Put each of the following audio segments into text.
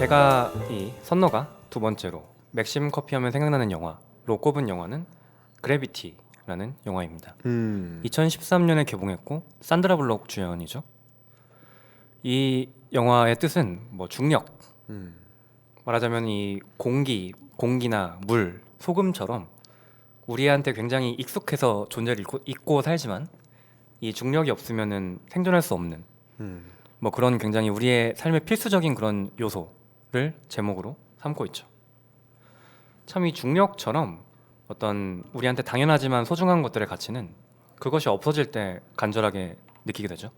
제가 이 선너가 두 번째로 맥심 커피 하면 생각나는 영화로 꼽은 영화는 그래비티라는 영화입니다. 2013년에 개봉했고 산드라 블록 주연이죠. 이 영화의 뜻은 뭐 중력, 말하자면 이 공기나 물, 소금처럼 우리한테 굉장히 익숙해서 존재를 잊고 살지만 이 중력이 없으면은 생존할 수 없는 뭐 그런 굉장히 우리의 삶의 필수적인 그런 요소를 제목으로 삼고 있죠. 참 이 중력처럼 어떤 우리한테 당연하지만 소중한 것들의 가치는 그것이 없어질 때 간절하게 느끼게 되죠.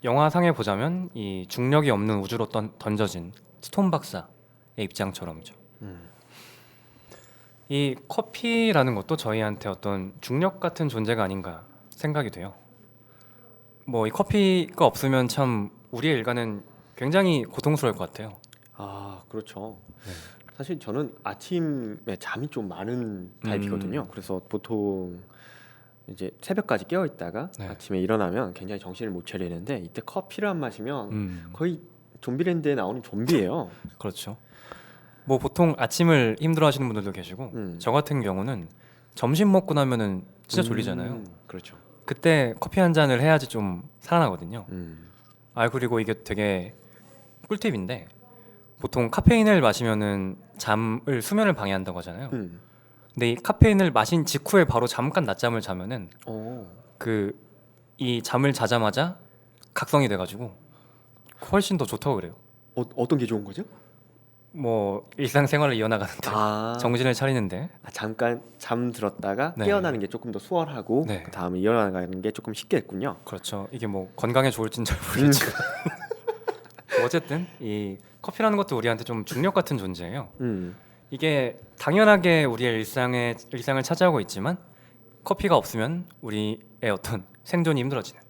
영화상에 보자면 이 중력이 없는 우주로 던져진 스톤 박사의 입장처럼이죠. 이 커피라는 것도 저희한테 어떤 중력 같은 존재가 아닌가 생각이 돼요. 뭐 이 커피가 없으면 참 우리의 일과는 굉장히 고통스러울 것 같아요. 아, 그렇죠. 사실 저는 아침에 잠이 좀 많은 타입이거든요. 그래서 보통 이제 새벽까지 깨어 있다가 네. 아침에 일어나면 굉장히 정신을 못 차리는데 이때 커피를 안 마시면 거의 좀비랜드에 나오는 좀비예요. 그렇죠. 뭐 보통 아침을 힘들어하시는 분들도 계시고 저 같은 경우는 점심 먹고 나면은 진짜 졸리잖아요. 그렇죠. 그때 커피 한 잔을 해야지 좀 살아나거든요. 그리고 이게 되게 꿀팁인데 보통 카페인을 마시면은 수면을 방해한다고 하잖아요. 근데 이 카페인을 마신 직후에 바로 잠깐 낮잠을 자면은 이 잠을 자자마자 각성이 돼가지고 훨씬 더 좋다고 그래요. 어떤 게 좋은 거죠? 뭐 일상생활을 이어나가는데 정신을 차리는데 잠깐 잠 들었다가 네. 깨어나는 게 조금 더 수월하고 네. 그 다음에 일어나가는 게 조금 쉽겠군요. 그렇죠. 이게 뭐 건강에 좋을진 잘 모르겠지만 어쨌든 이 커피라는 것도 우리한테 좀 중력 같은 존재예요. 이게 당연하게 우리의 일상을 차지하고 있지만 커피가 없으면 우리의 어떤 생존이 힘들어지는.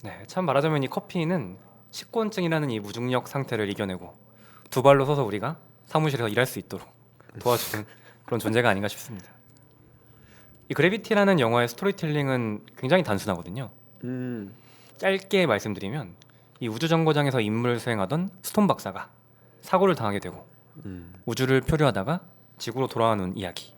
네, 참 말하자면 이 커피는 식곤증이라는 이 무중력 상태를 이겨내고 두 발로 서서 우리가 사무실에서 일할 수 있도록 도와주는 그런 존재가 아닌가 싶습니다. 이 그래비티라는 영화의 스토리텔링은 굉장히 단순하거든요. 짧게 말씀드리면 이 우주정거장에서 임무를 수행하던 스톤 박사가 사고를 당하게 되고 우주를 표류하다가 지구로 돌아오는 이야기.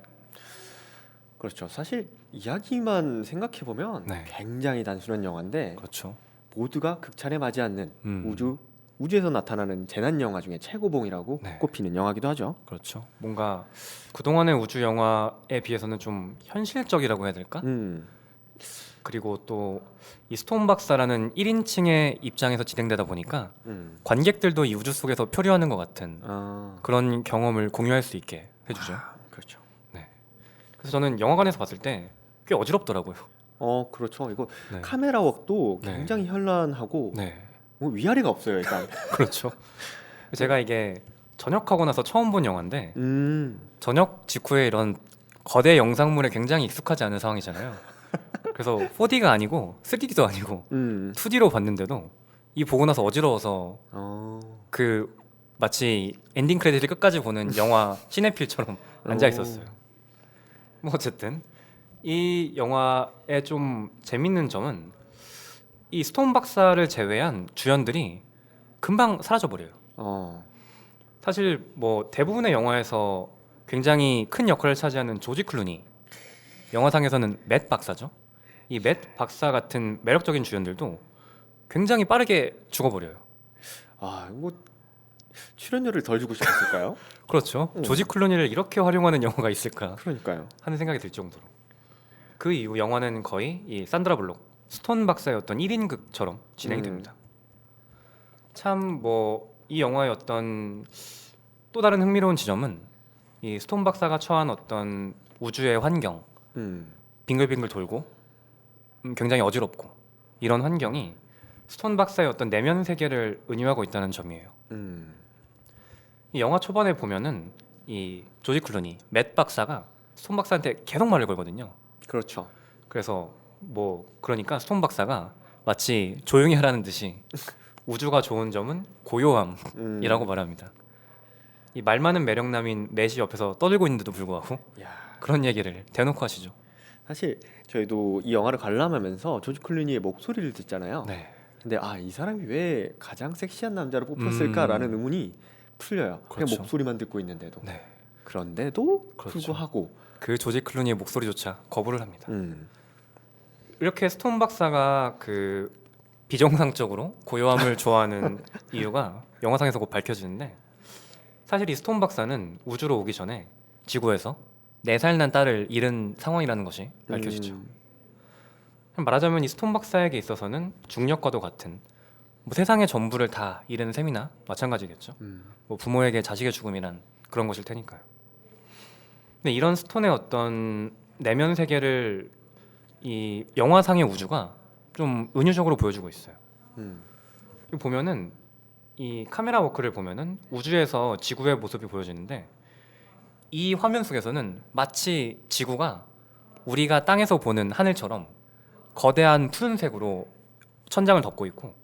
그렇죠. 사실 이야기만 생각해 보면 네. 굉장히 단순한 영화인데 그렇죠. 모두가 극찬에 맞지 않는 우주에서 나타나는 재난 영화 중에 최고봉이라고 네. 꼽히는 영화기도 하죠. 그렇죠. 뭔가 그동안의 우주 영화에 비해서는 좀 현실적이라고 해야 될까? 그리고 또 이 스톤 박사라는 1인칭의 입장에서 진행되다 보니까 관객들도 이 우주 속에서 표류하는 것 같은 그런 경험을 공유할 수 있게 해주죠. 그렇죠. 네. 그래서 저는 영화관에서 봤을 때 꽤 어지럽더라고요. 그렇죠. 이거 네. 카메라 웍도 네. 굉장히 현란하고 네. 뭐 위아래가 없어요, 일단. 그렇죠. 제가 이게 전역하고 나서 처음 본 영화인데 전역 직후에 이런 거대 영상물에 굉장히 익숙하지 않은 상황이잖아요. 그래서 4D가 아니고 3D도 아니고 2D로 봤는데도 이 보고 나서 어지러워서 마치 엔딩 크레딧을 끝까지 보는 영화 시네필처럼 앉아 있었어요. 뭐 어쨌든 이 영화의 좀 재밌는 점은 이 스톤 박사를 제외한 주연들이 금방 사라져 버려요. 사실 뭐 대부분의 영화에서 굉장히 큰 역할을 차지하는 조지 클루니, 영화상에서는 맷 박사죠. 이 맷 박사 같은 매력적인 주연들도 굉장히 빠르게 죽어버려요. 뭐 출연료를 덜 주고 싶었을까요? 그렇죠. 조지 클루니를 이렇게 활용하는 영화가 있을까 그러니까요. 하는 생각이 들 정도로. 그 이후 영화는 거의 이 산드라 블록, 스톤 박사의 어떤 1인극처럼 진행이 됩니다. 참 뭐 이 영화의 어떤 또 다른 흥미로운 지점은 이 스톤 박사가 처한 어떤 우주의 환경, 빙글빙글 돌고 굉장히 어지럽고 이런 환경이 스톤 박사의 어떤 내면 세계를 은유하고 있다는 점이에요. 이 영화 초반에 보면은 이 조지 클루니, 맷 박사가 스톤 박사한테 계속 말을 걸거든요. 그렇죠. 그래서 뭐 그러니까 스톤 박사가 마치 조용히 하라는 듯이 우주가 좋은 점은 고요함이라고 말합니다. 이 말 많은 매력남인 맷이 옆에서 떠들고 있는데도 불구하고 그런 얘기를 대놓고 하시죠. 사실 저희도 이 영화를 관람하면서 조지 클루니의 목소리를 듣잖아요. 네. 근데 이 사람이 왜 가장 섹시한 남자로 뽑혔을까라는 의문이 풀려요. 그냥 그렇죠. 목소리만 듣고 있는데도. 네. 그런데도 그렇죠. 불구하고 그 조지 클루니의 목소리조차 거부를 합니다. 음. 이렇게 스톤 박사가 그 비정상적으로 고요함을 좋아하는 이유가 영화상에서 곧 밝혀지는데, 사실 이 스톤 박사는 우주로 오기 전에 지구에서 4살 난 딸을 잃은 상황이라는 것이 밝혀지죠. 말하자면 이 스톤 박사에게 있어서는 중력과도 같은 뭐 세상의 전부를 다 잃은 셈이나 마찬가지겠죠. 뭐 부모에게 자식의 죽음이란 그런 것일 테니까요. 근데 이런 스톤의 어떤 내면 세계를 이 영화상의 우주가 좀 은유적으로 보여주고 있어요. 이거 보면은 이 카메라 워크를 보면은 우주에서 지구의 모습이 보여지는데, 이 화면 속에서는 마치 지구가 우리가 땅에서 보는 하늘처럼 거대한 푸른색으로 천장을 덮고 있고,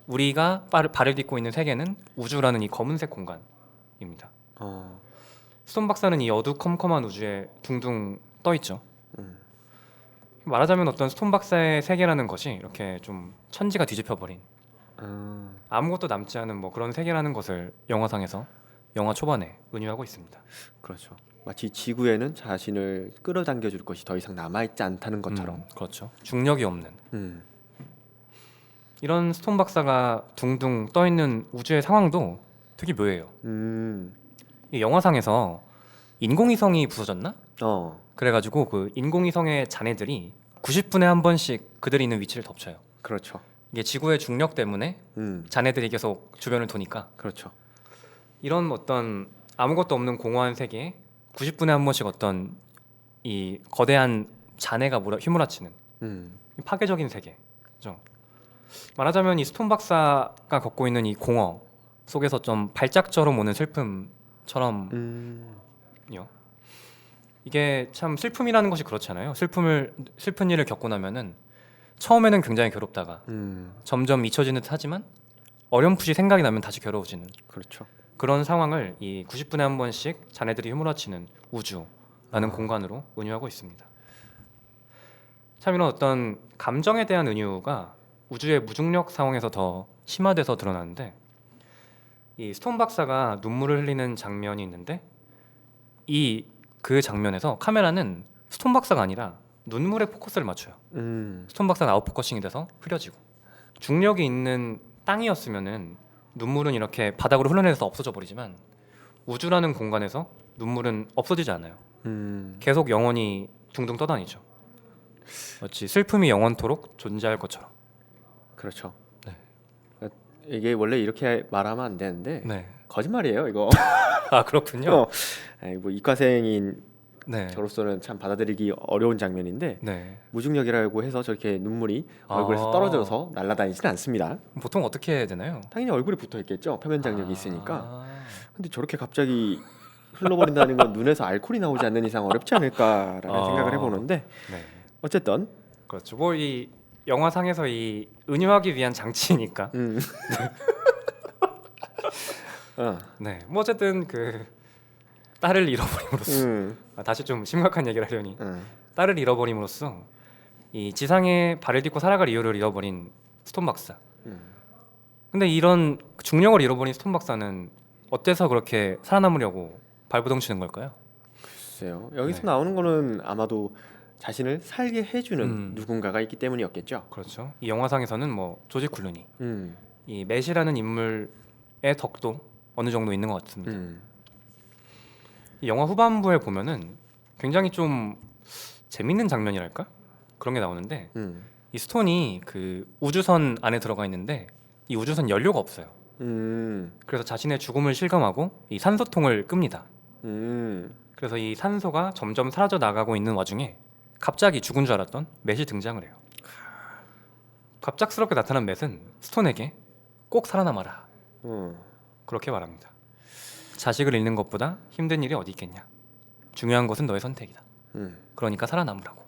우리가 발을 딛고 있는 세계는 우주라는 이 검은색 공간입니다. 스톤 박사는 이 어두컴컴한 우주에 둥둥 떠 있죠. 말하자면 어떤 스톤 박사의 세계라는 것이 이렇게 좀 천지가 뒤집혀 버린 아무것도 남지 않은 뭐 그런 세계라는 것을 영화상에서 영화 초반에 은유하고 있습니다. 그렇죠. 마치 지구에는 자신을 끌어당겨 줄 것이 더 이상 남아있지 않다는 것처럼. 그렇죠. 중력이 없는 음. 이런 스톤 박사가 둥둥 떠 있는 우주의 상황도 되게 묘해요. 이 영화상에서 인공위성이 부서졌나? 그래가지고 그 인공위성의 잔해들이 90분에 한 번씩 그들이 있는 위치를 덮쳐요. 그렇죠. 이게 지구의 중력 때문에 잔해들이 계속 주변을 도니까. 그렇죠. 이런 어떤 아무것도 없는 공허한 세계에 90분에 한 번씩 어떤 이 거대한 잔해가 휘몰아치는 파괴적인 세계죠. 말하자면 이 스톤 박사가 겪고 있는 이 공허 속에서 좀 발작처럼 오는 슬픔처럼요. 이게 참 슬픔이라는 것이 그렇잖아요. 슬픈 일을 겪고 나면은 처음에는 굉장히 괴롭다가 점점 잊혀지는 듯 하지만 어렴풋이 생각이 나면 다시 괴로워지는, 그렇죠. 그런 상황을 이 90분에 한 번씩 자네들이 휘몰아치는 우주라는 공간으로 은유하고 있습니다. 참 이런 어떤 감정에 대한 은유가 우주의 무중력 상황에서 더 심화돼서 드러나는데, 이 스톤 박사가 눈물을 흘리는 장면이 있는데, 그 장면에서 카메라는 스톤 박사가 아니라 눈물에 포커스를 맞춰요. 스톤 박사가 아웃포커싱이 돼서 흐려지고, 중력이 있는 땅이었으면은 눈물은 이렇게 바닥으로 흘러내려서 없어져 버리지만 우주라는 공간에서 눈물은 없어지지 않아요. 계속 영원히 둥둥 떠다니죠. 마치 슬픔이 영원토록 존재할 것처럼. 그렇죠. 네. 이게 원래 이렇게 말하면 안 되는데 네. 거짓말이에요, 이거. 아 그렇군요. 뭐 이과생인 네. 저로서는 참 받아들이기 어려운 장면인데, 네. 무중력이라고 해서 저렇게 눈물이 얼굴에서 떨어져서 날아다니지는 않습니다. 보통 어떻게 해야 되나요? 당연히 얼굴에 붙어 있겠죠. 표면 장력이 있으니까. 근데 저렇게 갑자기 흘러버린다는 건 눈에서 알코올이 나오지 않는 이상 어렵지 않을까라는 생각을 해보는데, 네. 어쨌든 그렇죠. 뭐 이 영화상에서 이 은유하기 위한 장치니까. 네. 뭐 어쨌든 그 딸을 잃어버림으로써 다시 좀 심각한 얘기를 하려니 딸을 잃어버림으로써 이 지상에 발을 딛고 살아갈 이유를 잃어버린 스톤 박사. 근데 이런 중력을 잃어버린 스톤 박사는 어때서 그렇게 살아남으려고 발버둥치는 걸까요? 글쎄요. 여기서 네. 나오는 거는 아마도 자신을 살게 해주는 누군가가 있기 때문이었겠죠. 그렇죠. 이 영화상에서는 뭐 조지 클루니, 음. 이 맷이라는 인물의 덕도 어느 정도 있는 것 같습니다. 이 영화 후반부에 보면은 굉장히 좀 재밌는 장면이랄까? 그런 게 나오는데, 이 스톤이 그 우주선 안에 들어가 있는데 이 우주선 연료가 없어요. 그래서 자신의 죽음을 실감하고 이 산소통을 끕니다. 그래서 이 산소가 점점 사라져 나가고 있는 와중에 갑자기 죽은 줄 알았던 맷이 등장을 해요. 갑작스럽게 나타난 맷은 스톤에게 꼭 살아남아라, 그렇게 말합니다. 자식을 잃는 것보다 힘든 일이 어디 있겠냐. 중요한 것은 너의 선택이다. 그러니까 살아남으라고.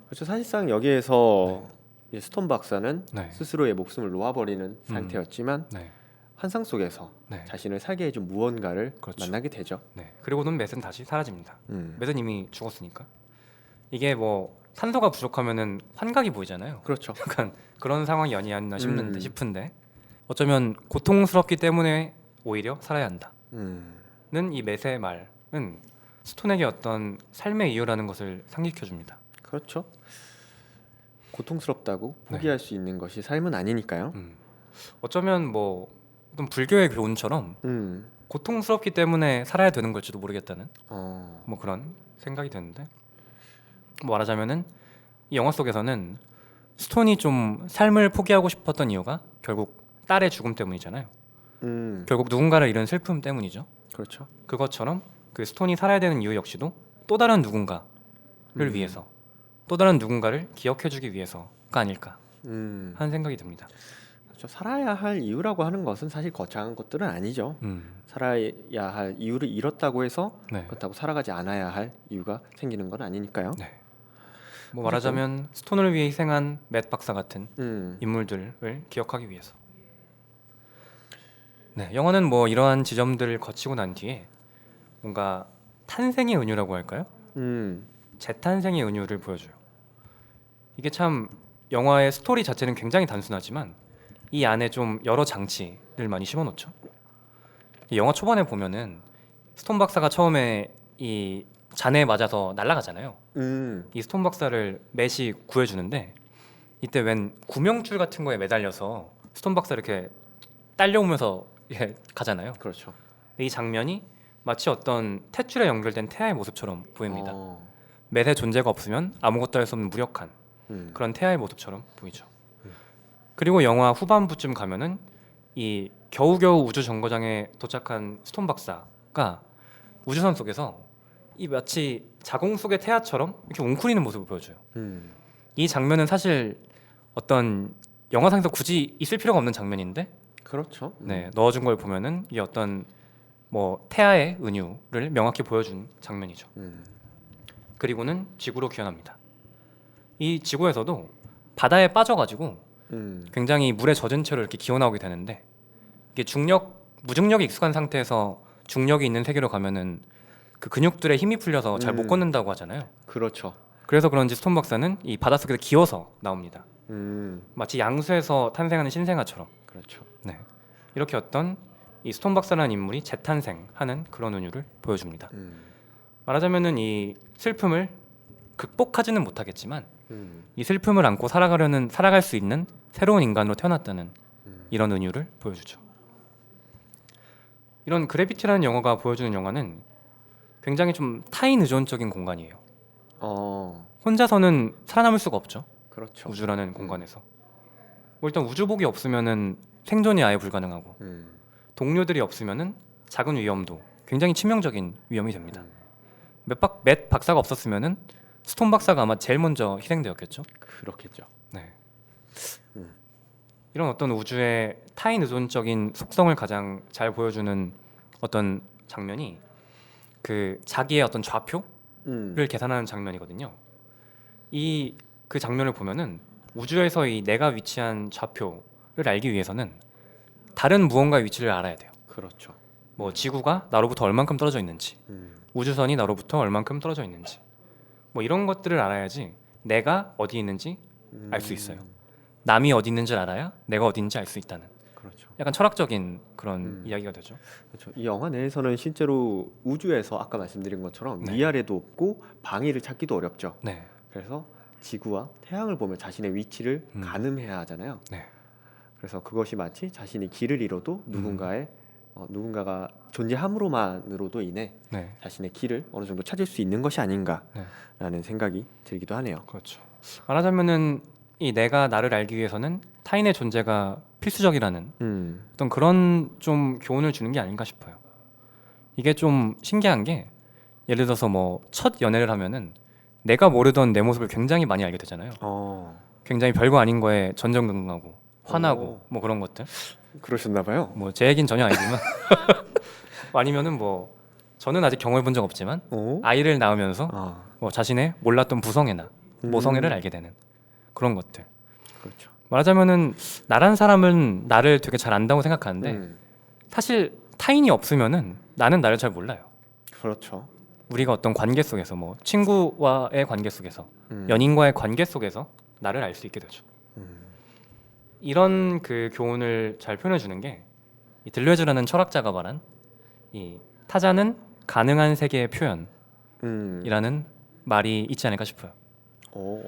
그렇죠. 사실상 여기에서 이제 스톤 박사는 네. 스스로의 목숨을 놓아버리는 상태였지만 네. 환상 속에서 네. 자신을 살게 해준 무언가를 그렇죠. 만나게 되죠. 네. 그리고는 맷은 다시 사라집니다. 음. 맷은 이미 죽었으니까. 이게 뭐 산소가 부족하면은 환각이 보이잖아요. 그렇죠. 약간 그런 상황이 아니었나 음. 싶은데 어쩌면 고통스럽기 때문에 오히려 살아야 한다는 음. 이 맷의 말은 스톤에게 어떤 삶의 이유라는 것을 상기시켜 줍니다. 그렇죠. 고통스럽다고 네. 포기할 수 있는 것이 삶은 아니니까요. 어쩌면 뭐 어떤 불교의 교훈처럼 음. 고통스럽기 때문에 살아야 되는 걸지도 모르겠다는 어. 뭐 그런 생각이 드는데 뭐 말하자면은 이 영화 속에서는 스톤이 좀 삶을 포기하고 싶었던 이유가 결국 딸의 죽음 때문이잖아요. 결국 누군가를 잃은 슬픔 때문이죠. 그렇죠. 그것처럼 그 스톤이 살아야 되는 이유 역시도 또 다른 누군가를 위해서 또 다른 누군가를 기억해주기 위해서가 아닐까 음. 하는 생각이 듭니다. 그렇죠. 살아야 할 이유라고 하는 것은 사실 거창한 것들은 아니죠. 살아야 할 이유를 잃었다고 해서 네. 그렇다고 살아가지 않아야 할 이유가 생기는 건 아니니까요. 네. 뭐 말하자면 스톤을 위해 희생한 맷 박사 같은 음. 인물들을 기억하기 위해서. 네, 영화는 뭐 이러한 지점들을 거치고 난 뒤에 뭔가 탄생의 은유라고 할까요? 음. 재탄생의 은유를 보여줘요. 이게 참 영화의 스토리 자체는 굉장히 단순하지만 이 안에 좀 여러 장치를 많이 심어놓죠. 이 영화 초반에 보면은 스톤 박사가 처음에 이 잔해에 맞아서 날아가잖아요. 이 스톤 박사를 맷이 구해주는데 이때 웬 구명줄 같은 거에 매달려서 스톤 박사 이렇게 딸려오면서 가잖아요. 그렇죠. 이 장면이 마치 어떤 탯줄에 연결된 태아의 모습처럼 보입니다. 어. 맷의 존재가 없으면 아무것도 할 수 없는 무력한 음. 그런 태아의 모습처럼 보이죠. 그리고 영화 후반부쯤 가면은 이 겨우겨우 우주 정거장에 도착한 스톤 박사가 우주선 속에서 이 마치 자공 속의 태아처럼 이렇게 웅크리는 모습을 보여줘요. 음. 이 장면은 사실 어떤 영화상에서 굳이 있을 필요가 없는 장면인데 그렇죠. 네, 넣어준 걸 보면은 이게 어떤 뭐 태아의 은유를 명확히 보여준 장면이죠. 그리고는 지구로 귀환합니다. 이 지구에서도 바다에 빠져가지고 굉장히 물에 젖은 채로 이렇게 기어나오게 되는데 이게 무중력이 익숙한 상태에서 중력이 있는 세계로 가면은 그 근육들의 힘이 풀려서 잘 못 걷는다고 하잖아요. 그렇죠. 그래서 그런지 스톤 박사는 이 바닷속에서 기어서 나옵니다. 음. 마치 양수에서 탄생하는 신생아처럼. 그렇죠. 네, 이렇게 어떤 이 스톤 박사라는 인물이 재탄생하는 그런 은유를 보여줍니다. 말하자면은 이 슬픔을 극복하지는 못하겠지만 이 슬픔을 안고 살아갈 수 있는 새로운 인간으로 태어났다는 이런 은유를 보여주죠. 이런 그래비티라는 영화가 보여주는 영화는 굉장히 좀 타인 의존적인 공간이에요. 혼자서는 살아남을 수가 없죠. 그렇죠. 우주라는 공간에서. 뭐 일단 우주복이 없으면은 생존이 아예 불가능하고 동료들이 없으면은 작은 위험도 굉장히 치명적인 위험이 됩니다. 맷 박사가 없었으면은 스톤 박사가 아마 제일 먼저 희생되었겠죠. 그렇겠죠. 네. 이런 어떤 우주의 타인 의존적인 속성을 가장 잘 보여주는 어떤 장면이 그 자기의 어떤 좌표를 계산하는 장면이거든요. 그 장면을 보면은 우주에서 이 내가 위치한 좌표를 알기 위해서는 다른 무언가의 위치를 알아야 돼요. 그렇죠. 뭐 지구가 나로부터 얼만큼 떨어져 있는지, 우주선이 나로부터 얼만큼 떨어져 있는지, 뭐 이런 것들을 알아야지 내가 어디 있는지 알 수 있어요. 남이 어디 있는지를 알아야 내가 어디 있는지 알 수 있다는 그렇죠. 약간 철학적인 그런 이야기가 되죠. 그렇죠. 이 영화 내에서는 실제로 우주에서 아까 말씀드린 것처럼 네. 위아래도 없고 방위를 찾기도 어렵죠. 네, 그래서 지구와 태양을 보며 자신의 위치를 가늠해야 하잖아요. 네, 그래서 그것이 마치 자신이 길을 잃어도 누군가가 존재함으로만으로도 인해 네, 자신의 길을 어느 정도 찾을 수 있는 것이 아닌가라는 생각이 들기도 하네요. 그렇죠. 말하자면은 이 내가 나를 알기 위해서는 타인의 존재가 필수적이라는 어떤 그런 좀 교훈을 주는 게 아닌가 싶어요. 이게 좀 신기한 게 예를 들어서 뭐 첫 연애를 하면은 내가 모르던 내 모습을 굉장히 많이 알게 되잖아요. 굉장히 별거 아닌 거에 전전긍긍하고 화나고 뭐 그런 것들. 그러셨나 봐요. 뭐 제 얘기는 전혀 아니지만 아니면은 뭐 저는 아직 경험해 본 적 없지만 아이를 낳으면서 뭐 자신의 몰랐던 부성애나 모성애를 알게 되는 그런 것들. 그렇죠. 말하자면은 나란 사람은 나를 되게 잘 안다고 생각하는데 사실 타인이 없으면은 나는 나를 잘 몰라요. 그렇죠. 우리가 어떤 관계 속에서 뭐 친구와의 관계 속에서 연인과의 관계 속에서 나를 알 수 있게 되죠. 이런 그 교훈을 잘 표현해 주는 게 이 들레즈라는 철학자가 말한 이 타자는 가능한 세계의 표현이라는 말이 있지 않을까 싶어요.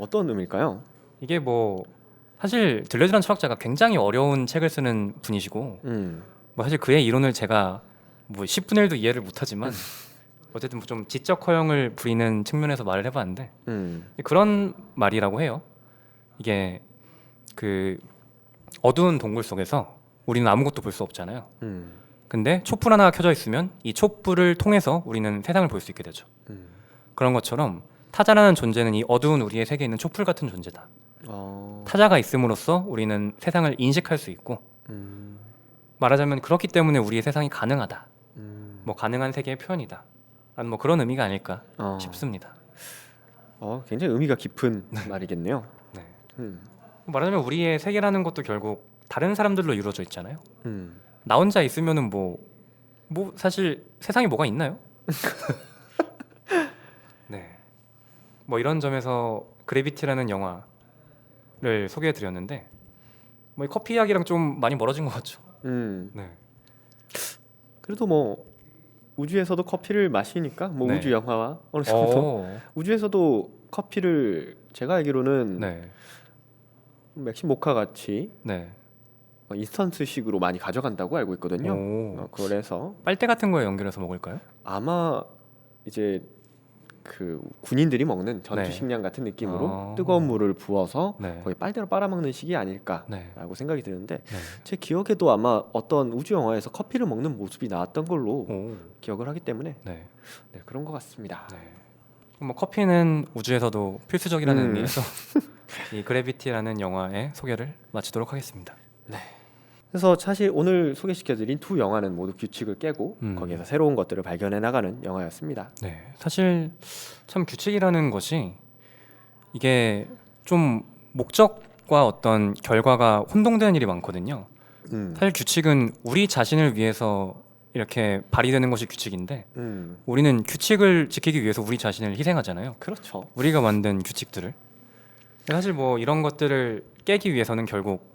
어떤 의미일까요? 이게 뭐 사실 들레즈라는 철학자가 굉장히 어려운 책을 쓰는 분이시고 뭐 사실 그의 이론을 제가 뭐 10분의 1도 이해를 못하지만 어쨌든 뭐 좀 지적 허용을 부리는 측면에서 말을 해봤는데 그런 말이라고 해요. 이게 그 어두운 동굴 속에서 우리는 아무것도 볼 수 없잖아요. 근데 촛불 하나가 켜져 있으면 이 촛불을 통해서 우리는 세상을 볼 수 있게 되죠. 그런 것처럼 타자라는 존재는 이 어두운 우리의 세계에 있는 촛불 같은 존재다. 타자가 있음으로써 우리는 세상을 인식할 수 있고 말하자면 그렇기 때문에 우리의 세상이 가능하다. 뭐 가능한 세계의 표현이다. 라는 뭐 그런 의미가 아닐까 싶습니다. 굉장히 의미가 깊은 말이겠네요. 네. 말하자면 우리의 세계라는 것도 결국 다른 사람들로 이루어져 있잖아요. 나 혼자 있으면은 뭐 사실 세상에 뭐가 있나요? 네. 뭐 이런 점에서 그래비티라는 영화를 소개해 드렸는데 뭐 이 커피 이야기랑 좀 많이 멀어진 것 같죠. 네. 그래도 뭐 우주에서도 커피를 마시니까 뭐 네. 우주 영화와 어느 정도 우주에서도 커피를 제가 알기로는 네. 맥심 모카 같이 네. 인스턴트식으로 많이 가져간다고 알고 있거든요. 그래서 빨대 같은 거에 연결해서 먹을까요? 아마 이제 그 군인들이 먹는 전투 네. 식량 같은 느낌으로 뜨거운 물을 부어서 네. 거의 빨대로 빨아먹는 식이 아닐까라고 네. 생각이 드는데 네. 제 기억에도 아마 어떤 우주 영화에서 커피를 먹는 모습이 나왔던 걸로 기억을 하기 때문에 네. 네, 그런 것 같습니다. 네. 뭐 커피는 우주에서도 필수적이라는 의미에서 이 그래비티라는 영화의 소개를 마치도록 하겠습니다. 그래서 사실 오늘 소개시켜드린 두 영화는 모두 규칙을 깨고 거기에서 새로운 것들을 발견해 나가는 영화였습니다. 네, 사실 참 규칙이라는 것이 이게 좀 목적과 어떤 결과가 혼동되는 일이 많거든요. 사실 규칙은 우리 자신을 위해서 이렇게 발휘되는 것이 규칙인데 우리는 규칙을 지키기 위해서 우리 자신을 희생하잖아요. 그렇죠. 우리가 만든 규칙들을. 사실 뭐 이런 것들을 깨기 위해서는 결국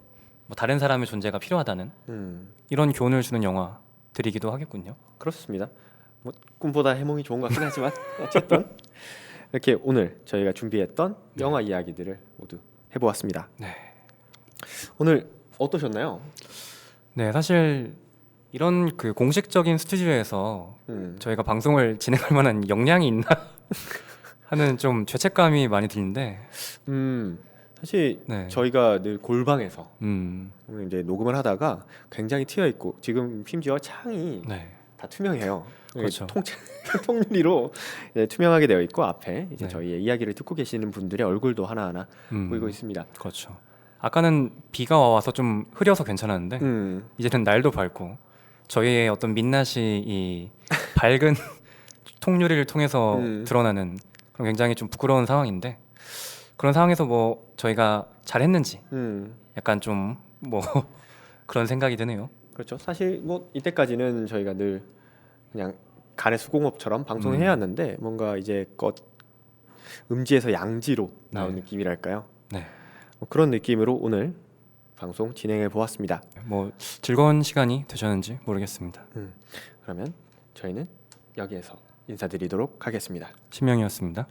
뭐 다른 사람의 존재가 필요하다는 이런 교훈을 주는 영화들이기도 하겠군요. 그렇습니다. 뭐 꿈보다 해몽이 좋은 것 같긴 하지만 어쨌든 이렇게 오늘 저희가 준비했던 영화 이야기들을 모두 해보았습니다. 네. 오늘 어떠셨나요? 네, 사실 이런 그 공식적인 스튜디오에서 저희가 방송을 진행할 만한 역량이 있나 하는 좀 죄책감이 많이 드는데 사실 네. 저희가 늘 골방에서 오늘 이제 녹음을 하다가 굉장히 트여 있고 지금 심지어 창이 네. 다 투명해요. 그렇죠. 통유리로 투명하게 되어 있고 앞에 이제 네. 저희의 이야기를 듣고 계시는 분들의 얼굴도 하나하나 보이고 있습니다. 그렇죠. 아까는 비가 와서 좀 흐려서 괜찮았는데 이제는 날도 밝고 저희의 어떤 민낯이 이 밝은 통유리를 통해서 드러나는 그런 굉장히 좀 부끄러운 상황인데 그런 상황에서 뭐 저희가 잘했는지 약간 좀 뭐 그런 생각이 드네요. 그렇죠. 사실 뭐 이때까지는 저희가 늘 그냥 간의 수공업처럼 방송을 해왔는데 뭔가 이제 음지에서 양지로 나온 느낌이랄까요? 네. 뭐 그런 느낌으로 오늘 방송 진행해 보았습니다. 뭐 즐거운 시간이 되셨는지 모르겠습니다. 그러면 저희는 여기에서 인사드리도록 하겠습니다. 신명이었습니다.